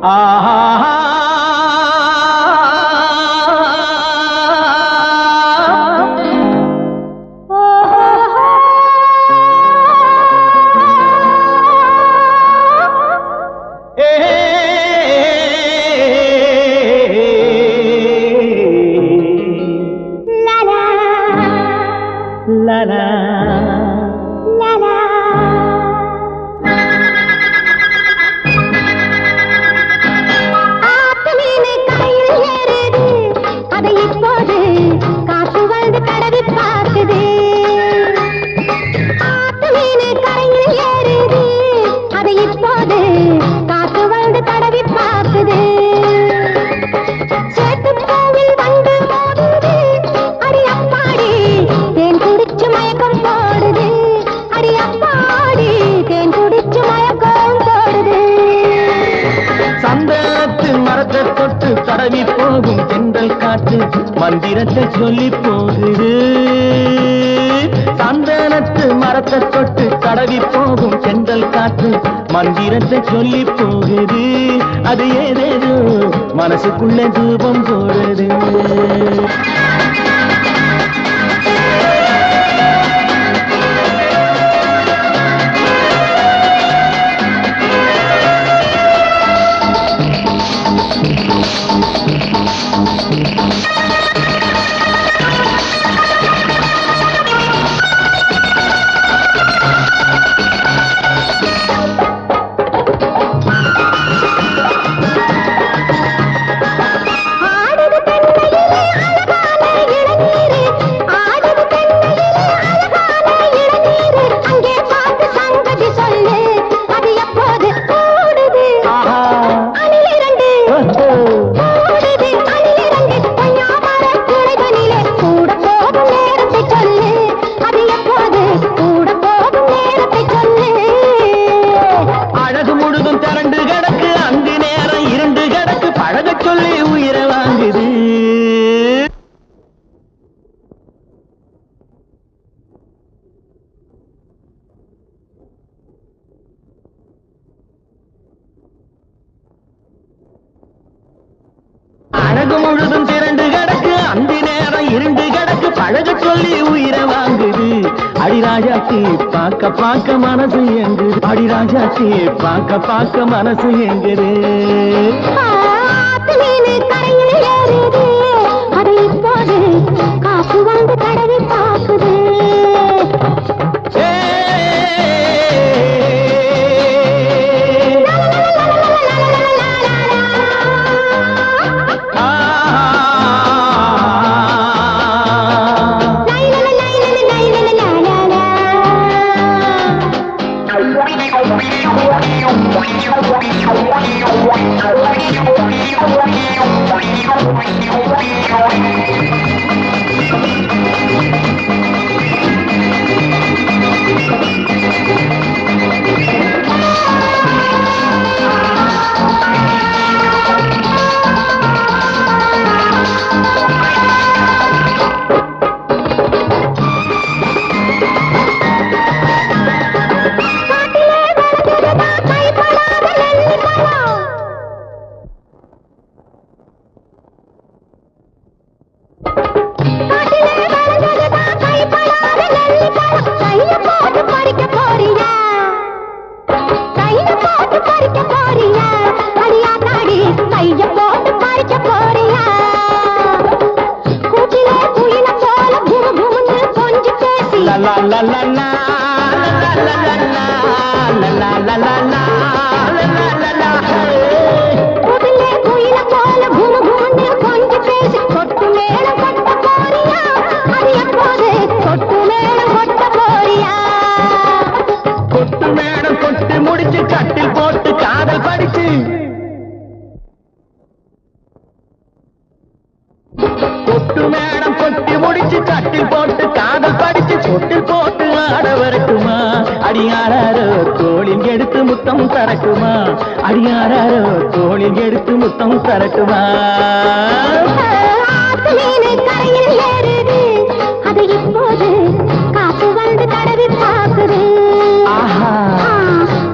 ஆஹா தடவி போகும் தென்றல் காற்று மந்திரத்தை சொல்லி போகுது சந்தனத்து மரத்தை தொட்டு தடவி போகும் தென்றல் காற்று மந்திரத்தை சொல்லி போகுது அது ஏதேதோ மனசுக்குள்ள தூபம் போடுது அழகு முழுதும் திரண்டு கிடக்கு அந்த நேரம் இருண்டு கிடக்கு பழக சொல்லி உயிரை வாங்குது அடிராஜாத்தி பார்க்க பார்க்க மனசு எங்குது அடிராஜாத்தி பார்க்க பார்க்க மனசு எங்குது அதை இப்போது காசு வந்து கடவை பார்க்குது அடியாரோ தோளில் எடுத்து முத்தம் தரட்டுமா கரையில் ஏறுது அது இப்போது காசு வந்து தடவி பார்க்குது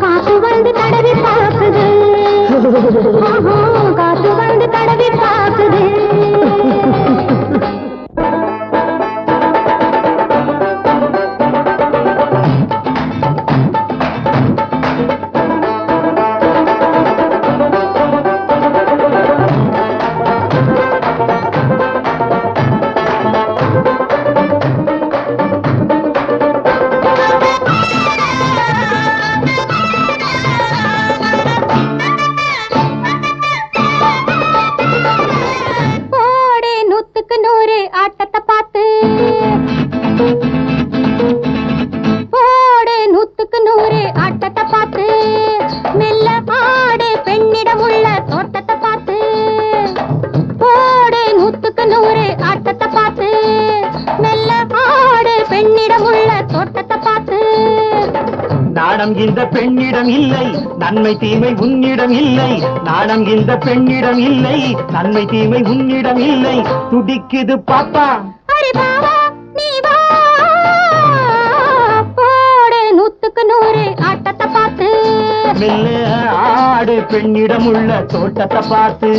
காசு வந்து தடவி பார்க்குது காத்து வந்து தடவி பார்க்குது. நாணம் இந்த பெண்ணிடம் இல்லை, நன்மை தீமை உன்னிடம் இல்லை. நாணம் இந்த பெண்ணிடம் இல்லை, நன்மை தீமை உன்னிடம் இல்லை. துடிக்குது பாப்பா, நூத்துக்கு நூறு ஆட்டத்தை பார்த்து மெல்ல ஆடு பெண்ணிடம் உள்ள தோட்டத்தை பார்த்து.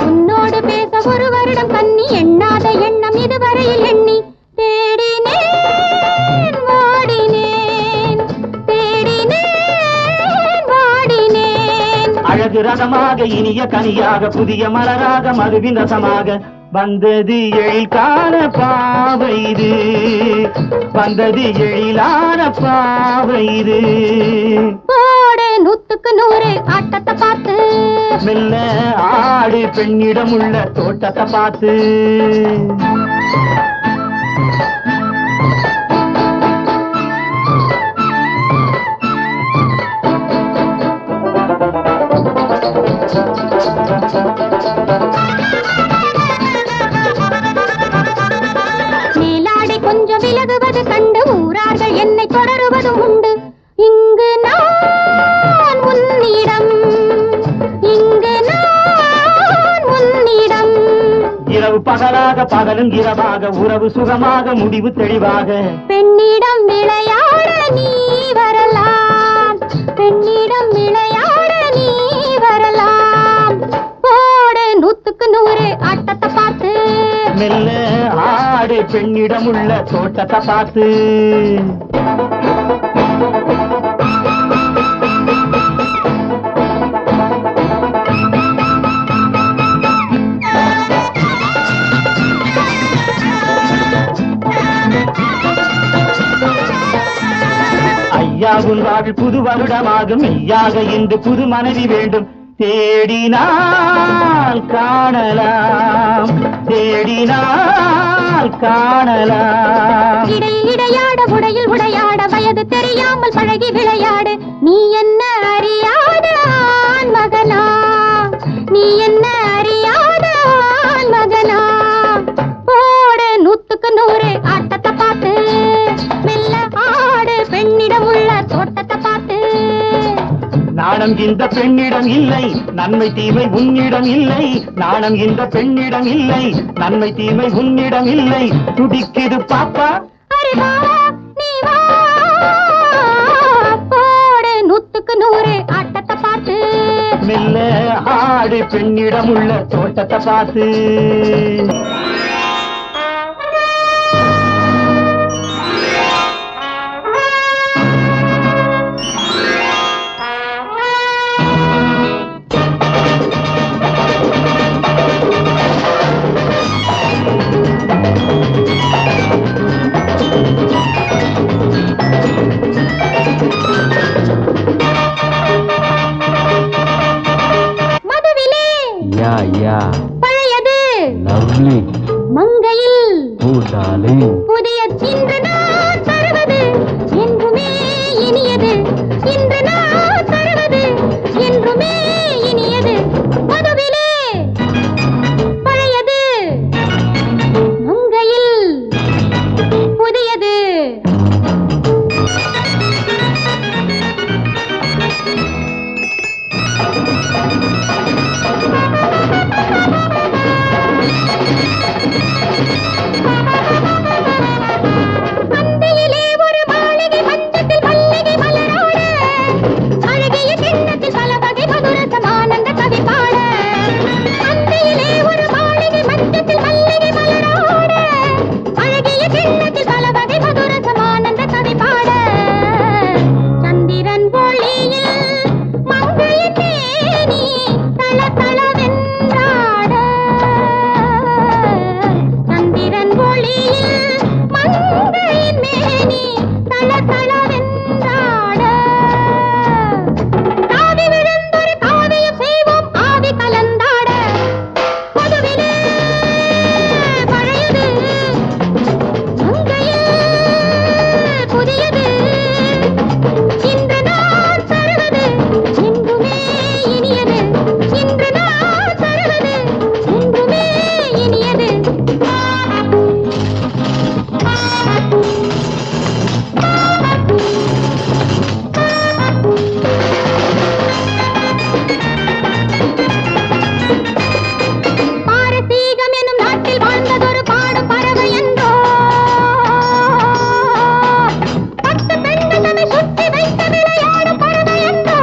உன்னோடு பேச ஒரு வருடம் கண்ணி எண்ணாத எண்ணம் இதுவரையில் எண்ணி தேடினேன் வாடினேன், தேடினேன் வாடினேன். அழகு ரகமாக இனிய கனியாக புதிய மலராக மதுவின் ரசமாக வந்தது எழில்கான பாவை இது, வந்தது எழிலான பாவை இது. போடு நூத்துக்கு நூறு ஆட்டத்தை பார்த்து மெல்ல ஆடு பெண்ணிடம் உள்ள தோட்டத்தை பார்த்து. மேலாடை கொஞ்சம் விலகுவது கண்டு ஊரார்கள் என்னை தொடருவதும் உண்டு. இங்கு நான் உன்னிடம், இங்கு நான் உன்னிடம். இரவு பகலாக பகலும் இரவாக உறவு சுகமாக முடிவு தெளிவாக. பெண்ணிடம் விளையாட நீ வரலாம், பெண்ணிடம் விளையாட நீ வரலாம். போடு நூத்துக்கு நூறு ஆட்டத்தை பார்த்து மெல்ல ஆடு பெண்ணிடம் உள்ள தோட்டத்தை பார்த்து. ஐயாவும் வாழ் புது வருடமாகும், மெய்யாக இன்று புது மனைவி வேண்டும். தேடினால் காணலாம், தேடினால் காணலாம். இடையில் இடையாட உடையில் உடையாட வயது தெரியாமல் பழகி விளையாடு. நீ என்ன அறியாத ஆண் மகனா, நீ என்ன அறியாத ஆண் மகனா. போடு நூத்துக்கு நூறு ஆட்டத்தை பார்த்து மெல்ல ஆடு பெண்ணிடம் உள்ள தோட்டத்தை பார்த்து. நாணம் இந்த பெண்ணிடம் இல்லை, நன்மை தீமை உன்னிடம் இல்லை. நாணம் இந்த பெண்ணிடம் இல்லை, நன்மை தீமை உன்னிடம் இல்லை. துடிக்குது பாப்பா, நீ வா. போடு நூத்துக்கு நூறு ஆட்டத்தை பார்த்து மெல்ல ஆடு பெண்ணிடம் உள்ள தோட்டத்தை பார்த்து. மதுவிலே யா யா பழையது லவ்லி அழகிய கிண்ணத்தில் பல வகை மதுரசம் ஆனந்த கவி பாட அந்தையிலே ஒரு மாளிகை மஞ்சத்தில் மல்லிகை மலராட அழகிய கிண்ணத்தில் பல வகை மதுரசம் ஆனந்த கவி பாட சந்திரன் ஒளியில் மங்கையின் மேனி தள தளவென்றாட சந்திரன் ஒளியில் மங்கையின் மேனி தள தளவென்றாட காவி விழுந்தொரு காவியம் செய்வோம் ஆவி கலந்தாட மதுவிலே பழையது மங்கையில் புதியது இன்று நான் தருவது என்றுமே இனியது இன்று நான் தருவது என்றுமே இனியது பாரசீகம் எனும் நாட்டில் வாழ்ந்ததொரு பாடும் பறவை என்றோ பத்து பெண்கள் தன்னை சுற்றி வைத்து விளையாடும் பறவை என்றோ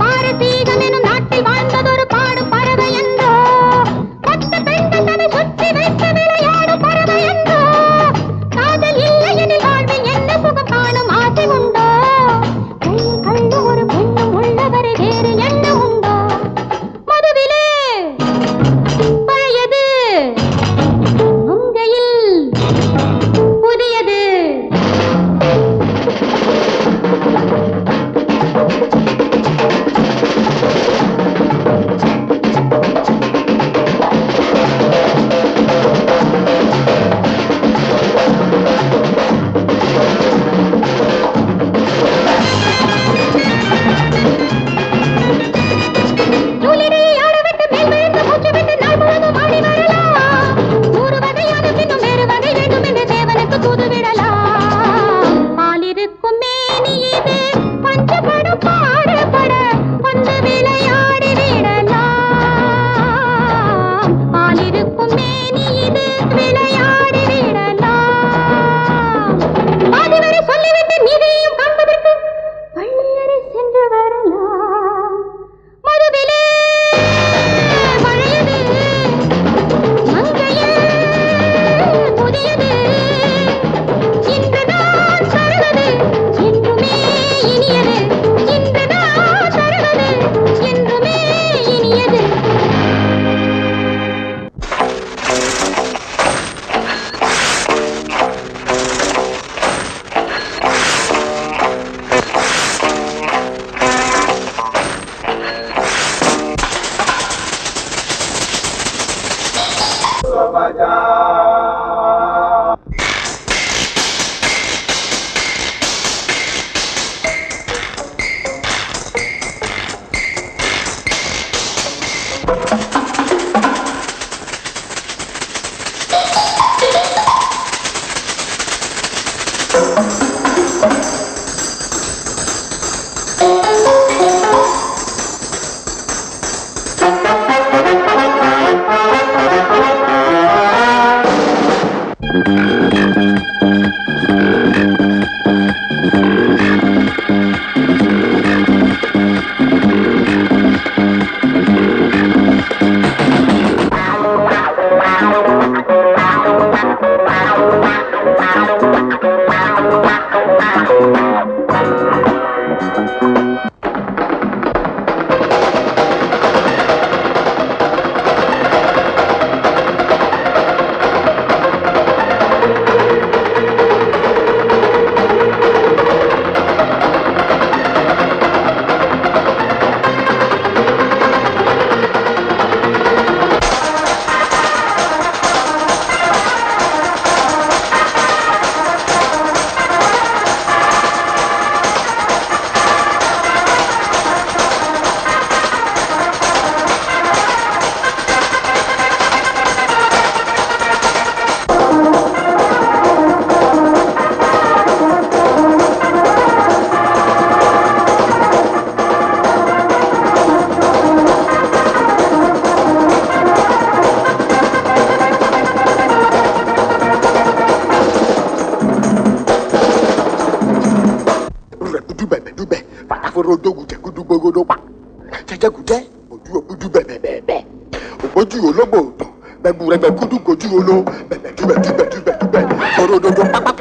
பாரசீகம் எனும் நாட்டில் வாழ்ந்ததொரு பாடும் பறவை என்றோ பத்து பெண்கள் தன்னை சுற்றி வைத்து விளையாடும் பறவை என்றோ காதல் இல்லை எனில் வாழ்வில் என்ன சுகம் காணும் ஆசை உண்டோ கையில் கள்ளு ஒரு பெண்ணும் உள்ளவரை வேறு என்ன உண்டோ மதுவிலே பழையது மங்கையில் புதியது நூலிடையை ஆடவிட்டு மேல் விழுந்து மூச்சு விட்டு நாள் முழுதும் ஆடி வரலாம் 100 வகையான பின்னும் வேறு வகை வேண்டும் என்று தேவனுக்கு தூது விடலாம் பாலிருக்கும் மேனி இது பஞ்சப்படும் பாடுபட வந்து விளையாடி விடலாம் பாலிருக்கும் மேனி இது விளையாடி விடலாம் பாதி வரை சொல்லிவிட்டு மீதியையும் காண்பதற்கு பள்ளியறை சென்று வரலாம் மதுவிலே பழையது மங்கையில் புதியது இன்று நான் தருவது என்றுமே இனியது இன்று நான் தருவது என்றுமே இனியது rẹ̀ kudu bẹ̀bẹ̀dúbẹ̀ fàtàfọ́rọ́ dógùjẹ kudu gbogbo pa jẹjẹkùjẹ ojú òkudu bẹ̀bẹ̀bẹ̀ ògbójú ológbò òtò bẹ̀bù rẹ̀ bẹ̀ kudu kojú olo bẹ̀bẹ̀dúbẹ̀dúbẹ̀dúbẹ̀ fọ́rọ́ dodo pápá